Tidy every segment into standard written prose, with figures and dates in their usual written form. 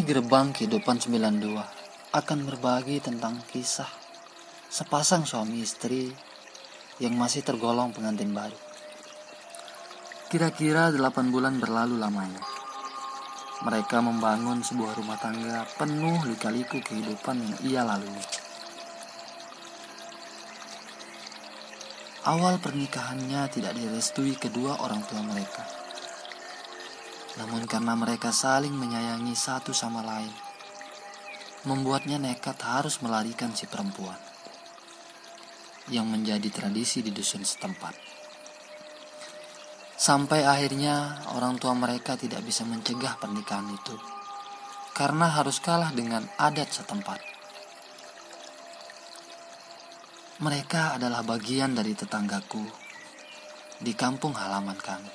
Gerbang Kehidupan 92 akan berbagi tentang kisah sepasang suami istri yang masih tergolong pengantin baru. Kira-kira 8 bulan berlalu lamanya. Mereka membangun sebuah rumah tangga penuh lika-liku kehidupan yang ia lalui. Awal pernikahannya tidak direstui kedua orang tua mereka. Namun karena mereka saling menyayangi satu sama lain, membuatnya nekat harus melarikan si perempuan, yang menjadi tradisi di dusun setempat. Sampai akhirnya orang tua mereka tidak bisa mencegah pernikahan itu, karena harus kalah dengan adat setempat. Mereka adalah bagian dari tetanggaku di kampung halaman kami.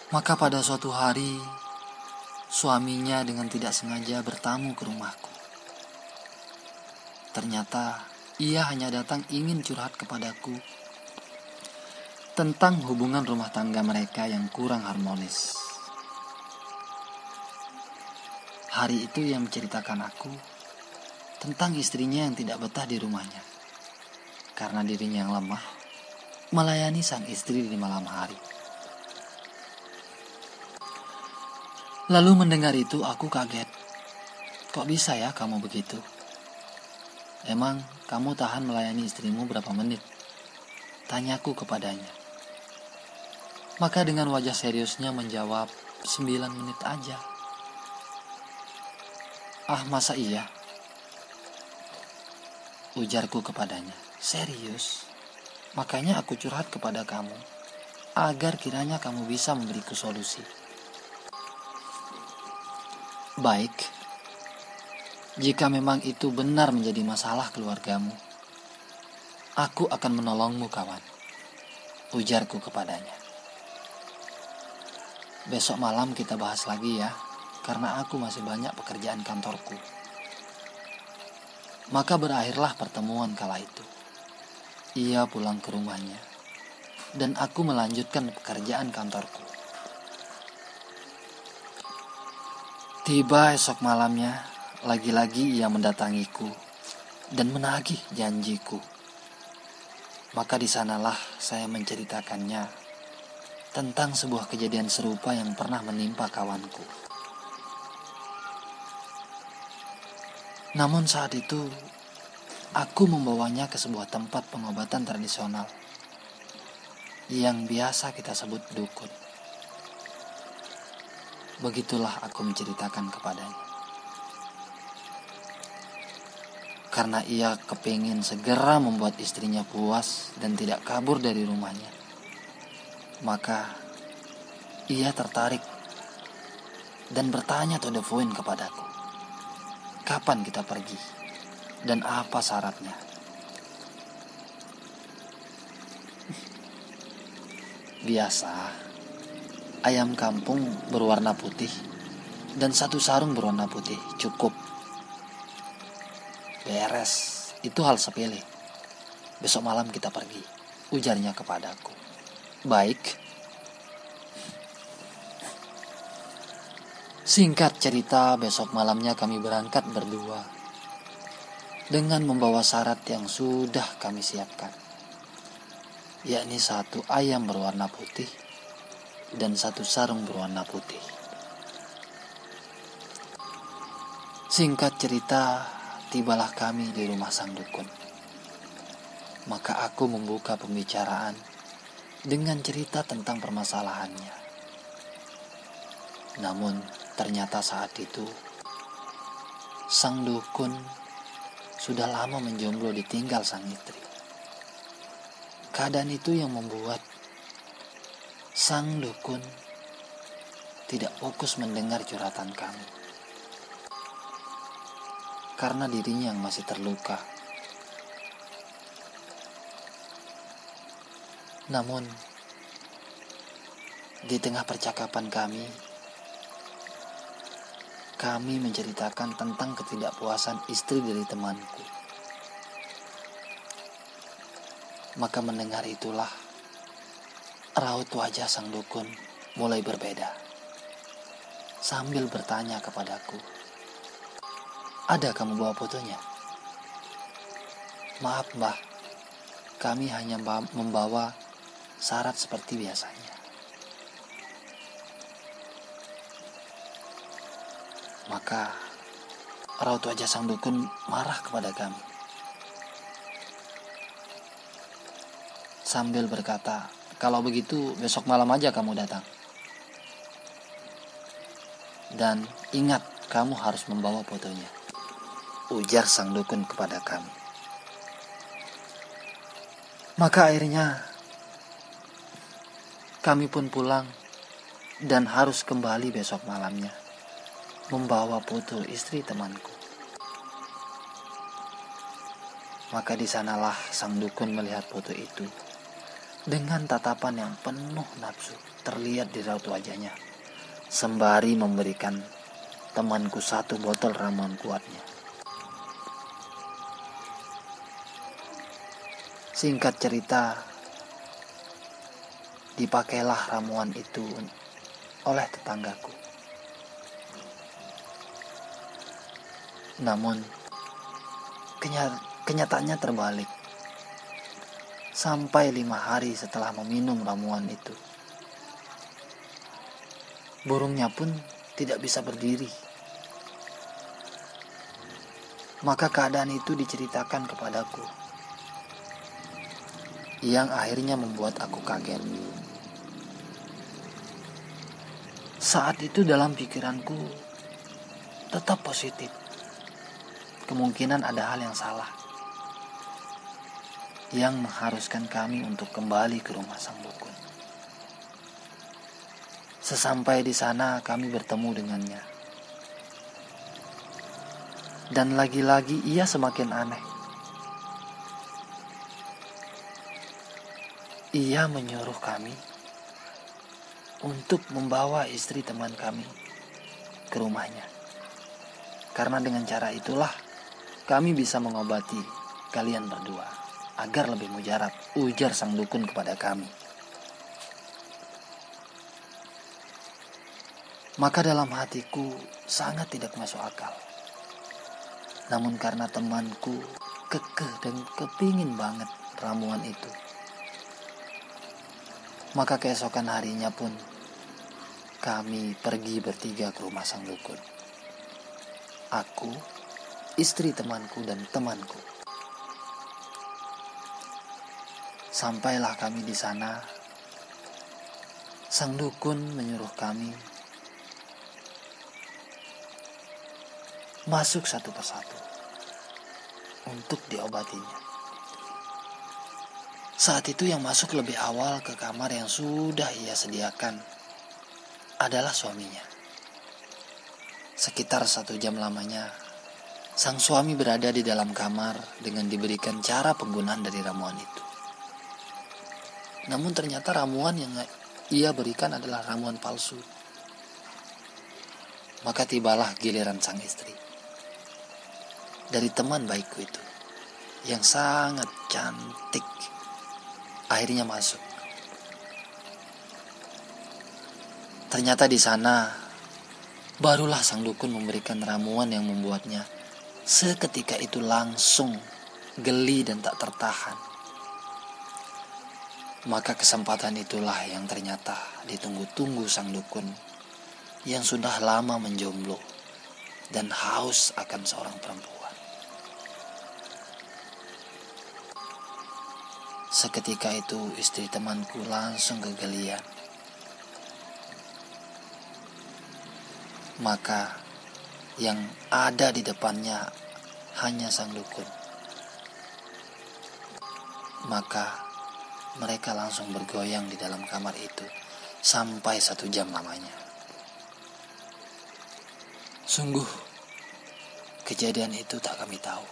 Maka pada suatu hari, suaminya dengan tidak sengaja bertamu ke rumahku. Ternyata ia hanya datang ingin curhat kepadaku tentang hubungan rumah tangga mereka yang kurang harmonis. Hari itu ia menceritakan aku tentang istrinya yang tidak betah di rumahnya karena dirinya yang lemah melayani sang istri di malam hari. Lalu mendengar itu aku kaget. Kok bisa ya kamu begitu? Emang kamu tahan melayani istrimu berapa menit? Tanyaku kepadanya. Maka dengan wajah seriusnya menjawab, 9 menit aja. Ah, masa iya? Ujarku kepadanya. Serius? Makanya aku curhat kepada kamu, agar kiranya kamu bisa memberiku solusi. Baik, jika memang itu benar menjadi masalah keluargamu, aku akan menolongmu, kawan. Ujarku kepadanya. Besok malam kita bahas lagi ya, karena aku masih banyak pekerjaan kantorku. Maka berakhirlah pertemuan kala itu. Ia pulang ke rumahnya, dan aku melanjutkan pekerjaan kantorku. Tiba esok malamnya, lagi-lagi ia mendatangiku dan menagih janjiku. Maka di sanalah saya menceritakannya tentang sebuah kejadian serupa yang pernah menimpa kawanku. Namun saat itu, aku membawanya ke sebuah tempat pengobatan tradisional yang biasa kita sebut dukun. Begitulah aku menceritakan kepadanya. Karena ia kepingin segera membuat istrinya puas dan tidak kabur dari rumahnya, maka ia tertarik dan bertanya to the point kepadaku. Kapan kita pergi? Dan apa syaratnya? Biasa, ayam kampung berwarna putih dan satu sarung berwarna putih cukup. Beres, itu hal sepele. Besok malam kita pergi, ujarnya kepadaku. Baik. Singkat cerita, besok malamnya kami berangkat berdua dengan membawa syarat yang sudah kami siapkan, yakni 1 ayam berwarna putih dan 1 sarung berwarna putih. Singkat cerita, tibalah kami di rumah sang dukun. Maka aku membuka pembicaraan dengan cerita tentang permasalahannya. Namun ternyata saat itu sang dukun sudah lama menjomblo ditinggal sang istri. Keadaan itu yang membuat sang dukun tidak fokus mendengar curhatan kami, karena dirinya yang masih terluka. Namun di tengah percakapan kami menceritakan tentang ketidakpuasan istri dari temanku. Maka mendengar itulah raut wajah sang dukun mulai berbeda. sambil bertanya kepadaku, "Ada kamu bawa fotonya?" "Maaf Mbah, kami hanya membawa syarat seperti biasanya." Maka raut wajah sang dukun marah kepada kami sambil berkata, "Kalau begitu besok malam aja kamu datang. Dan ingat, kamu harus membawa fotonya," ujar sang dukun kepada kami. Maka akhirnya kami pun pulang dan harus kembali besok malamnya membawa foto istri temanku. Maka di sanalah sang dukun melihat foto itu dengan tatapan yang penuh nafsu terlihat di raut wajahnya, sembari memberikan temanku 1 botol ramuan kuatnya. Singkat cerita, dipakailah ramuan itu oleh tetanggaku. Namun kenyataannya terbalik. Sampai 5 hari setelah meminum ramuan itu, burungnya pun tidak bisa berdiri. Maka keadaan itu diceritakan kepadaku, yang akhirnya membuat aku kaget. Saat itu dalam pikiranku tetap positif. Kemungkinan ada hal yang salah yang mengharuskan kami untuk kembali ke rumah sang dukun. Sesampai di sana kami bertemu dengannya. Dan lagi-lagi ia semakin aneh. Ia menyuruh kami untuk membawa istri teman kami ke rumahnya. Karena dengan cara itulah kami bisa mengobati kalian berdua agar lebih mujarab, ujar sang dukun kepada kami. Maka dalam hatiku sangat tidak masuk akal. Namun karena temanku kekeh dan kepingin banget ramuan itu, maka keesokan harinya pun kami pergi bertiga ke rumah sang dukun. Aku, istri temanku, dan temanku. Sampailah kami di sana. Sang dukun menyuruh kami masuk satu persatu untuk diobatinya. Saat itu yang masuk lebih awal ke kamar yang sudah ia sediakan adalah suaminya. Sekitar 1 jam lamanya, sang suami berada di dalam kamar dengan diberikan cara penggunaan dari ramuan itu. Namun ternyata ramuan yang ia berikan adalah ramuan palsu. Maka tibalah giliran sang istri. Dari teman baikku itu, yang sangat cantik, akhirnya masuk. Ternyata di sana barulah sang dukun memberikan ramuan yang membuatnya seketika itu langsung geli dan tak tertahan. Maka kesempatan itulah yang ternyata ditunggu-tunggu sang dukun yang sudah lama menjomblo dan haus akan seorang perempuan. Seketika itu istri temanku langsung kegelian. Maka yang ada di depannya hanya sang dukun. Maka mereka langsung bergoyang di dalam kamar itu sampai 1 jam lamanya. Sungguh, kejadian itu tak kami tahu.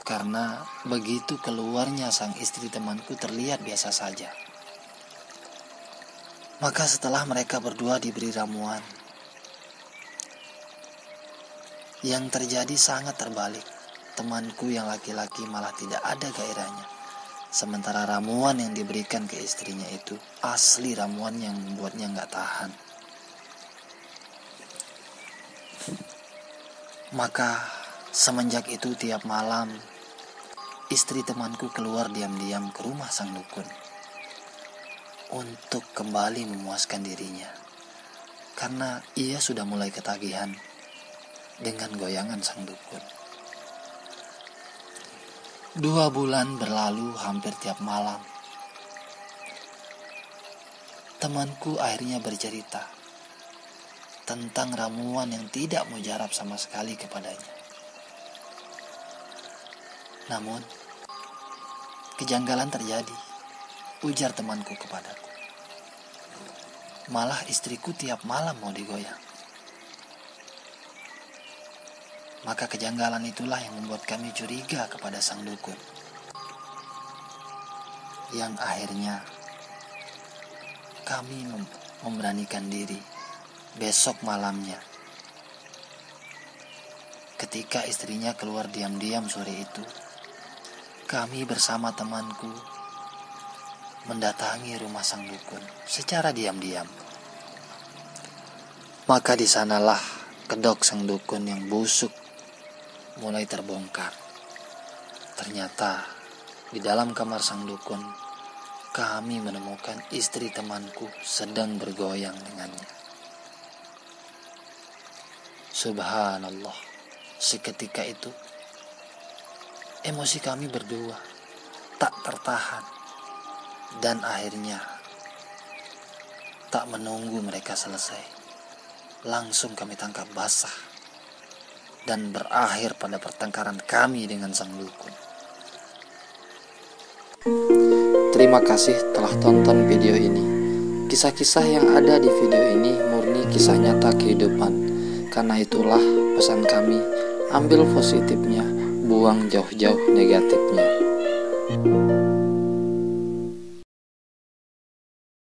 Karena begitu keluarnya sang istri temanku terlihat biasa saja. Maka setelah mereka berdua diberi ramuan, yang terjadi sangat terbalik. Temanku yang laki-laki malah tidak ada gairahnya Sementara ramuan yang diberikan ke istrinya itu asli ramuan yang membuatnya gak tahan. Maka semenjak itu tiap malam istri temanku keluar diam-diam ke rumah sang dukun untuk kembali memuaskan dirinya, karena ia sudah mulai ketagihan dengan goyangan sang dukun. 2 bulan berlalu hampir tiap malam. Temanku akhirnya bercerita tentang ramuan yang tidak mujarab sama sekali kepadanya. Namun, kejanggalan terjadi, ujar temanku kepadaku. Malah istriku tiap malam mau digoyang. Maka kejanggalan itulah yang membuat kami curiga kepada sang dukun. Yang akhirnya kami memberanikan diri besok malamnya. Ketika istrinya keluar diam-diam sore itu, kami bersama temanku mendatangi rumah sang dukun secara diam-diam. Maka di sanalah kedok sang dukun yang busuk mulai terbongkar. Ternyata di dalam kamar sang dukun kami menemukan istri temanku sedang bergoyang dengannya. Subhanallah, seketika itu emosi kami berdua tak tertahan, dan akhirnya tak menunggu mereka selesai, langsung kami tangkap basah dan berakhir pada pertengkaran kami dengan sang dukun. Terima kasih telah tonton video ini. Kisah-kisah yang ada di video ini murni kisah nyata kehidupan. Karena itulah pesan kami, ambil positifnya, buang jauh-jauh negatifnya.